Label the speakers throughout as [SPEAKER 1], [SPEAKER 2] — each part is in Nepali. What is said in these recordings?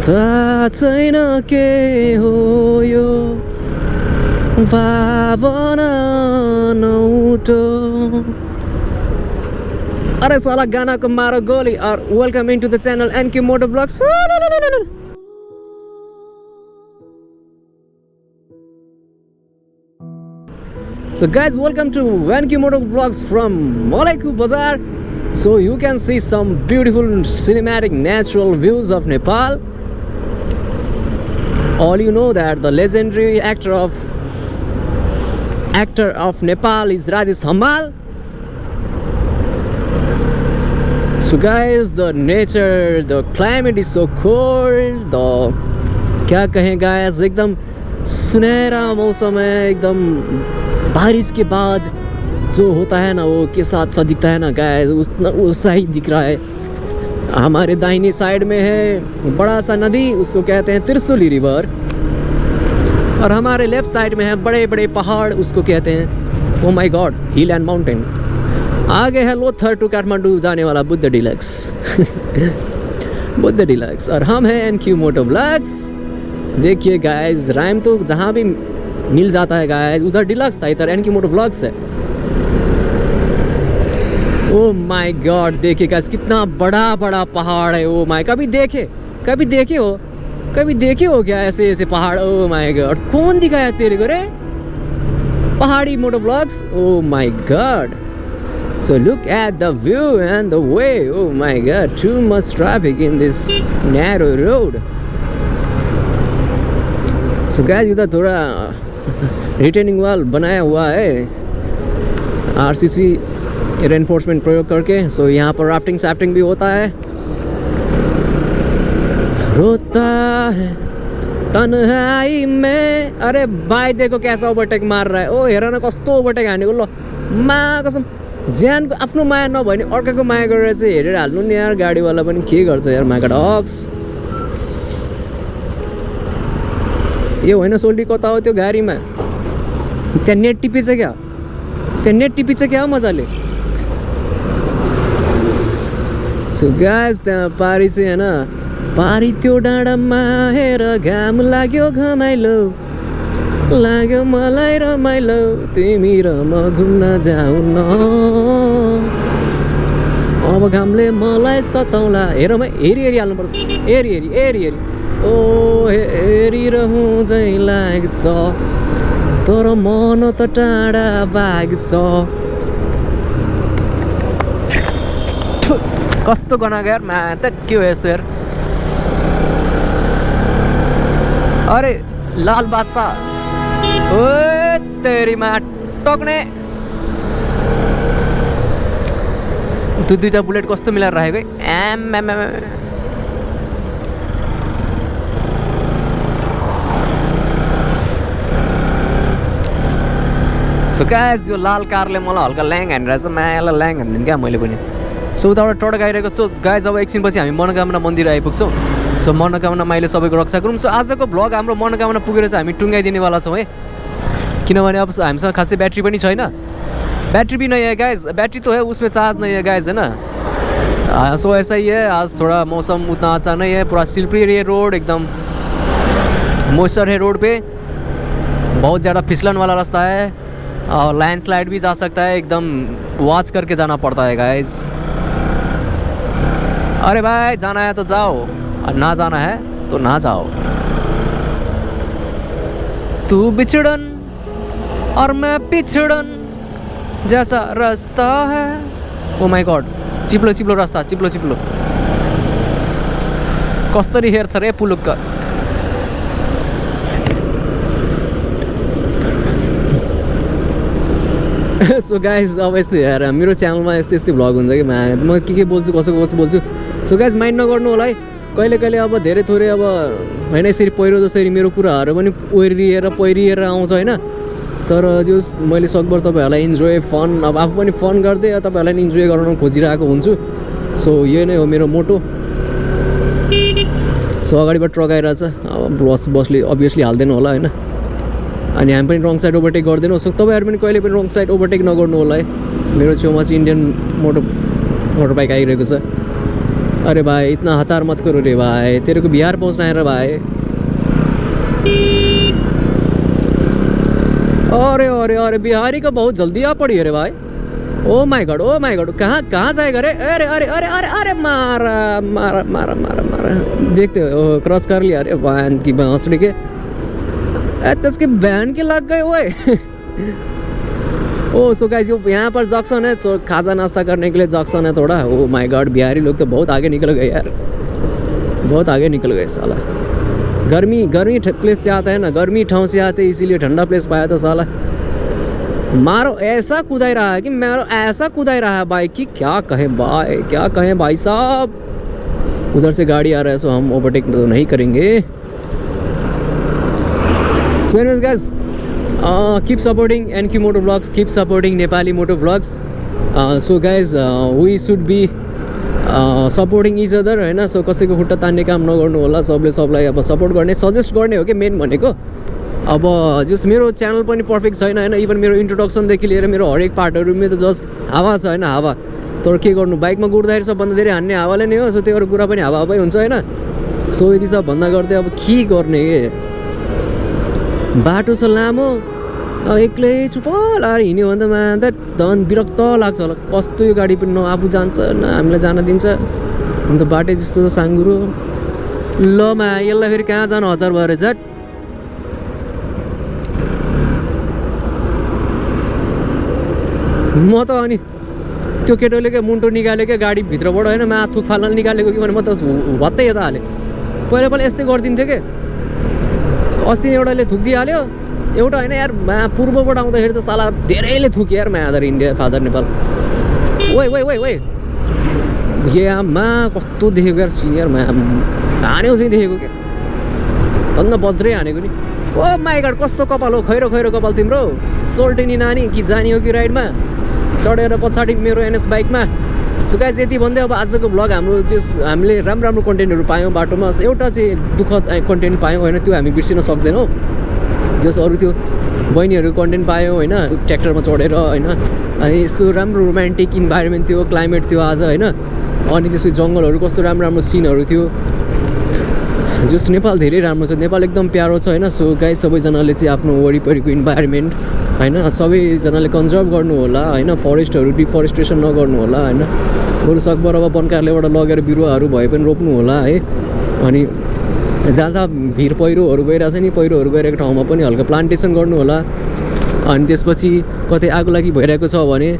[SPEAKER 1] थाहा छैन के हो यो भावना नौटो। अरे साला गाना को मारो गोली। और welcome into the channel NK moto blogs. So guys, welcome to NK MOTOVLOGS from Malaiku Bazaar. So you can see some beautiful cinematic natural views of Nepal. All you know that the legendary actor of Nepal is Rajesh Hammal. So guys, the nature, the climate is so cold. The क्या कहें guys, एकदम सुनहरा मौसम है, एकदम बारिश के बाद जो होता है ना वो के साथ सा दिखता है ना गाइस, उस ही दिख रहा है। हमारे दाहिने साइड में है बड़ा सा नदी, उसको कहते हैं त्रिशूली रिवर। और हमारे लेफ्ट साइड में है बड़े बड़े पहाड़, उसको कहते हैं oh my god hill and mountain. आगे है लोथर टू काठमांडू जाने वाला बुद्ध डिलक्स। बुद्ध डिलक्स। और हम हैं एनक्यू मोटो ब्लॉग्स। देखिए गाइस, राइम तो जहाँ भी मिल जाता है गाइस, उधर डिलक्स था, इधर एनक्यू मोटो ब्लॉग्स है। ओ माय गॉड, देखिए गाइस कितना बड़ा बड़ा पहाड़ है। ओ माय, कभी देखे हो क्या ऐसे ऐसे पहाड़? ओ माय गॉड, कौन दिखाया तेरे को रे पहाड़ी moto blogs? Oh my god, so look at the view and the way. Oh my god, too much traffic in this narrow road. So guys, इधर थोड़ा रिटेनिंग वॉल बनाया हुआ है आरसीसी रेनफोर्समेंट प्रयोग करके। सो यहाँ पर राफ्टिंग भी होता है। रोता है तन्हाई में। अरे भाइ देखो कैसा ओभरटेक मार रहा है। ओ हेर न कस्तो ओभरटेक हानेको। ल मा कसम, ज्यानको आफ्नो माया नभए नि अर्काको माया गरेर चाहिँ हेरेर हाल्नु नि यार। गाडीवाला पनि के गर्छ यार, माका डक्स। यो होइन सोल्टी कता हो त्यो गाडीमा? त्यहाँ नेट टिपेछ क्या? त्यहाँ नेट टिपेछ क्या मजाले? सो गाइस, त्यहाँ पारी चाहिँ होइन, पारी त्यो डाँडामा हेर घाम लाग्यो घमाइलो, लाग्यो मलाई रमाइलो, तिमी र म घुम्न जाऊ न, अब घामले मलाई सताउला। हेर म हेरी हाल्नुपर्छ, हेरी। ओ हेरिरहँ झै लाग्छ, तर मन त टाढा भाग्छ। कस्तो गनाएको यार, मा त के हो यस्तो यार। अरे लाल बादशाह, ओ तेरीमा टक्ने। दुईटा बुलेट कस्तो मिलाएर राखेको है। सो गाइस, यो लाल कारले मलाई हल्का ल्याङ हानिरहेछ, मायालाई ल्याङ हानिदिनु क्या मैले पनि। सो उताबाट टडक आइरहेको छु गाइस। अब एकछिनपछि हामी मनोकामना मन्दिर आइपुग्छौँ। सो मनोकामना माइले सबैको रक्षा गरौँ। सो आजको भ्लग हाम्रो मनोकामना पुगेर चाहिँ हामी टुङ्गाइदिनेवाला छौँ है, किनभने अब हामीसँग खासै ब्याट्री पनि छैन। बैटरी भी नहीं है गाइस, बैटरी तो है उसमें चार्ज नहीं है गाइस, है ना। सो ऐसा ही है, आज थोड़ा मौसम उतना अच्छा नहीं है, पूरा स्लिपरी है रोड, एकदम मॉइस्चर है रोड पे, बहुत ज़्यादा फिसलन वाला रास्ता है और लैंडस्लाइड भी जा सकता है, एकदम वॉच करके जाना पड़ता है गाइस। अरे भाई जाना है तो जाओ और ना जाना है तो ना जाओ। तू बिछड़न और मैं पिछड़न जैसा रास्ता है। ओ माय गॉड, चिप्लो रास्ता, चिप्लो कसरी हेर्छ रे पुलुक्क। सो गाइज, अब यस्तो हेर मेरो च्यानलमा यस्तै भ्लग हुन्छ कि म के बोल्छु, कसो बोल्छु। सो गाइज माइन्ड नगर्नु होला है। कहिले अब धेरै थोरै अब होइन यसरी पहिरो जसरी मेरो कुराहरू पनि पहिरिएर आउँछ होइन, तर त्यो मैले सकभर तपाईँहरूलाई इन्जोय फन, अब आफू पनि फन गर्दै तपाईँहरूलाई पनि इन्जोय गराउन खोजिरहेको हुन्छु। सो यो नै हो मेरो मोटो। सो अगाडिबाट ट्रक आइरहेछ, अब बसले अभियसली हाल्दैन होला होइन, अनि हामी पनि रङ साइड ओभरटेक गर्दैनौँ। सो तपाईँहरू पनि कहिले पनि रङ साइड ओभरटेक नगर्नु होला है। मेरो छेउमा चाहिँ इन्डियन मोटर बाइक आइरहेको छ। अरे भाई इतना हतार मत करो रे भाई, तेरे को बिहार पहुंचना है रे भाई। अरे अरे अरे बिहारी का बहुत जल्दी आ पड़ी है रे भाई। ओ माय गॉड कहाँ कहाँ जाएगा रे? अरे अरे अरे अरे अरे मारा मारा मारा मारा मारा, देखते हो क्रॉस कर लिया। अरे वैन की बांसुड़ी के इसके बैन के लग गए ओए। ओ सो गाइस यहाँ पर जंक्शन है, सो खाजा नाश्ता करने के लिए जंक्शन है थोड़ा। ओ माय गॉड बिहारी लोग तो बहुत आगे निकल गए यार, बहुत आगे निकल गए साला। गर्मी प्लेस से आता है ना, गर्मी ठाव से आते इसीलिए ठंडा प्लेस पाया था साला। मारो ऐसा कूदाई रहा है कि मारो ऐसा कूदाई रहा है भाई कि क्या कहें भाई, क्या कहें भाई साहब। उधर से गाड़ी आ रहा है सो हम ओवरटेक तो नहीं करेंगे। So anyways guys keep supporting NQ MOTOVLOGS, keep supporting Nepali MOTOVLOGS. So guys we should be supporting each other हैन। सो कसैको खुट्टा तान्ने काम नगर्नु होला, सबले सबलाई अब सपोर्ट गर्ने सजेस्ट गर्ने हो कि मेन भनेको। अब जस मेरो च्यानल पनि पर्फेक्ट छैन हैन, इभन मेरो इन्ट्रोडक्सनदेखि लिएर मेरो हरेक पार्टहरुमा त जस्ट हावा छ हैन, हावा। तर के गर्नु, बाइकमा गुड्दाखेरि सबभन्दा धेरै हान्ने हावाले नै हो। सो त्यो अरू कुरा पनि हावामै हुन्छ हैन। सो यदि सब भन्दा गर्दै अब के गर्ने, बाटो छ लामो, एक्लै चुपल आएर हिँड्यो भने त मा धन विरक्त लाग्छ होला। कस्तो यो गाडी पनि न आफू जान्छ न हामीलाई जान दिन्छ, अन्त बाटै जस्तो छ साङ्गुरो। ल मा यसलाई फेरि कहाँ जानु हतार भएर झट। म त अनि त्यो केटोले क्या मुन्टो निकाल्यो क्या गाडी भित्रबाट होइन, मा थुक फाल्न निकालेको कि भने म त भत्तै यता हालेँ। पहिला यस्तै गरिदिन्थ्यो कि अस्ति एउटाले थुकिदिइहाल्यो, एउटा होइन यार पूर्वबाट आउँदाखेरि त साला धेरैले थुक्यो यार मादर इन्डिया फादर नेपाल। ओइ ओइ ओइ ओइ मा कस्तो देखेको यार सिनियर हान्यो चाहिँ देखेको क्या, धन्न बज्रै हानेको नि। ओ माई गॉड कस्तो कपाल हो, खैरो खैरो कपाल तिम्रो। सोल्टेनी नानी कि जानी हो कि राइडमा चढेर पछाडि मेरो एनएस बाइकमा। सो गाइस यति भन्दै अब आजको ब्लग हाम्रो चाहिँ हामीले राम्रो कन्टेन्टहरू पायौँ बाटोमा। एउटा चाहिँ दुःखद कन्टेन्ट पायौँ होइन, त्यो हामी बिर्सिन सक्दैनौँ। जस अरू त्यो बहिनीहरू कन्टेन्ट पायौँ होइन, ट्र्याक्टरमा चढेर होइन, अनि यस्तो राम्रो रोमान्टिक इन्भाइरोमेन्ट थियो, क्लाइमेट थियो आज होइन। अनि त्यसपछि जङ्गलहरू कस्तो राम्रो सिनहरू थियो। जस नेपाल धेरै राम्रो छ, नेपाल एकदम प्यारो छ होइन। सो गाइस सबैजनाले चाहिँ आफ्नो वरिपरिको इन्भाइरोमेन्ट होइन सबैजनाले कन्जर्भ गर्नु होला होइन, फरेस्टहरू डिफरेस्टेसन नगर्नु होला होइन। बरु सकभर अब वन कार्यालयबाट लगेर बिरुवाहरू भए पनि रोप्नु होला है। अनि जहाँ जहाँ भिर पहिरोहरू गइरहेछ नि, पहिरोहरू गइरहेको ठाउँमा पनि हल्का प्लान्टेसन गर्नु होला। अनि त्यसपछि कतै आगो लागि भइरहेको छ भने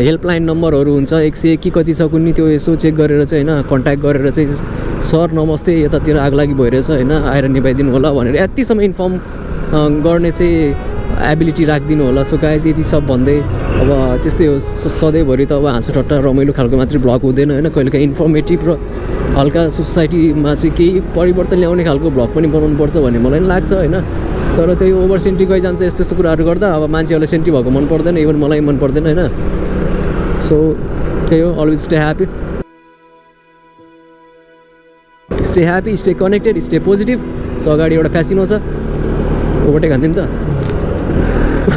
[SPEAKER 1] हेल्पलाइन नम्बरहरू हुन्छ 101 कि कति छ कुनै, त्यो यसो चेक गरेर चाहिँ होइन कन्ट्याक्ट गरेर चाहिँ सर नमस्ते यतातिर आगो लागि भइरहेछ होइन, आएर निभाइदिनु होला भनेर यतिसम्म इन्फर्म गर्ने चाहिँ एबिलिटी राखिदिनु होला। सो गाइस यति सब भन्दै अब त्यस्तै हो, सधैँभरि त अब हाँसो ठट्टा रमाइलो खालको मात्रै ब्लग हुँदैन होइन, कहिलेकाहीँ इन्फर्मेटिभ र हल्का सोसाइटीमा चाहिँ केही परिवर्तन ल्याउने खालको ब्लग पनि बनाउनुपर्छ भन्ने मलाई पनि लाग्छ होइन। तर त्यही ओभर सेन्टी गइजान्छ यस्तो यस्तो कुराहरू गर्दा, अब मान्छेहरूलाई सेन्टी भएको मन पर्दैन, इभन मलाई मन पर्दैन होइन। सो त्यही हो, always stay happy, stay connected, stay positive. So अगाडि एउटा फ्यासिनो छ, ओभरटेक हान्दिउँ त।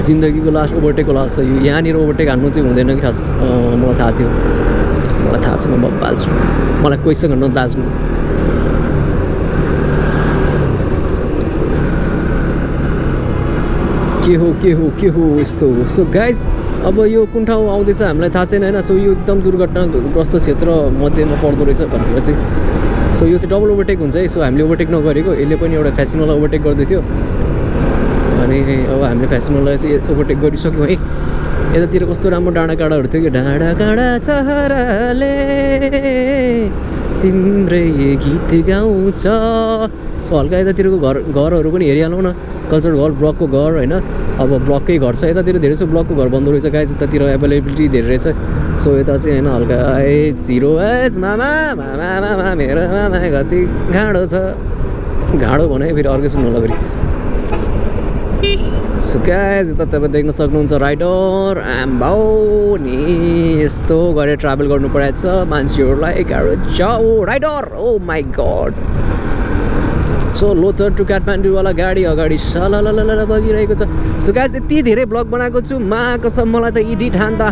[SPEAKER 1] जिन्दगीको लास्ट ओभरटेकको लास्ट छ यो, यहाँनिर ओभरटेक हान्नु चाहिँ हुँदैन कि खास। मलाई थाहा थियो, मलाई थाहा छ, म बब्बाल्छु, मलाई कोहीसँग नदाज्नु। के हो यस्तो हो। सो गाइस अब यो कुन ठाउँ आउँदैछ हामीलाई थाहा छैन होइन। सो यो एकदम दुर्घटनाग्रस्त क्षेत्र मध्येमा पर्दो रहेछ भनेर चाहिँ। सो यो चाहिँ डबल ओभरटेक हुन्छ है। सो हामीले ओभरटेक नगरेको, यसले पनि एउटा फ्यासिनोलाई ओभरटेक गर्दै थियो। अनि अब हामीले फ्यासिनोलाई चाहिँ ओभरटेक गरिसक्यौँ है। यतातिर कस्तो राम्रो डाँडा काँडाहरू थियो कि, डाँडा काँडा चहराले तिम्रै गीत गाउँछ। सो हल्का यतातिरको घरहरू पनि हेरिहालौँ न, कल्चरल हल ब्लकको घर होइन। अब ब्लककै घर छ यतातिर, धेरै जस्तो ब्लकको घर बन्द रहेछ गाइस, यतातिर एभाइलेबिलिटी धेरै रहेछ। सो यता चाहिँ होइन हल्का हिरो मामा मामा मामा मेरो मामा कति घाँडो छ, घाँडो भने फेरि अर्कै सुन्नु होला फेरि। सो गाइस यता तपाईँ देख्न सक्नुहुन्छ राइडर आम्बाउ नि यस्तो गरेर ट्राभल गर्नु परेको छ मान्छेहरूलाई, गाह्रो छ rider. Oh my god. So लोथर टु काठमाडौँवाला गाडी अगाडि सलललल बगिरहेको छ। सो गाइस यति धेरै ब्लग बनाएको छु, कसम मलाई त एडिट हान्दा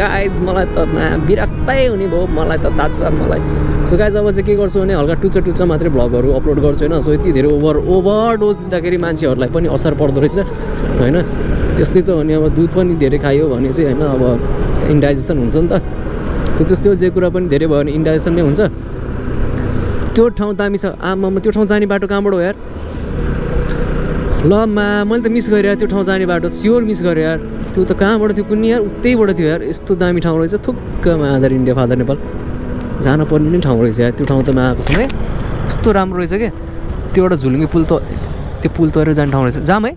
[SPEAKER 1] गाइस मलाई त विरक्तै हुने भयो, मलाई त थाहा छ, मलाई सो गाइज अब चाहिँ के गर्छु भने हल्का टुच्चा मात्रै भ्लगहरू अपलोड गर्छु होइन सो यति धेरै ओभरडोज दिँदाखेरि मान्छेहरूलाई पनि असर पर्दो रहेछ होइन त्यस्तै त हो नि अब दुध पनि धेरै खायो भने चाहिँ होइन अब इन्डाइजेसन हुन्छ नि त सो त्यस्तै हो जे कुरा पनि धेरै भयो भने इन्डाइजेसन नै हुन्छ त्यो ठाउँ दामी छ आमामा त्यो ठाउँ जाने बाटो कहाँबाट हो यार ल मैले त मिस गरेँ यार त्यो ठाउँ जाने बाटो स्योर मिस गरेँ यार त्यो त कहाँबाट थियो कुनै यार उतैबाट थियो यार यस्तो दामी ठाउँ रहेछ थुक्कमा आधार इन्डिया फादर नेपाल जान पर्ने नै ठाउँ रहेछ यार त्यो ठाउँ त म आएको छैन है कस्तो राम्रो रहेछ क्या त्यो एउटा झुलुङ्गे पुल त त्यो पुल तरेर जाने ठाउँ रहेछ जाम है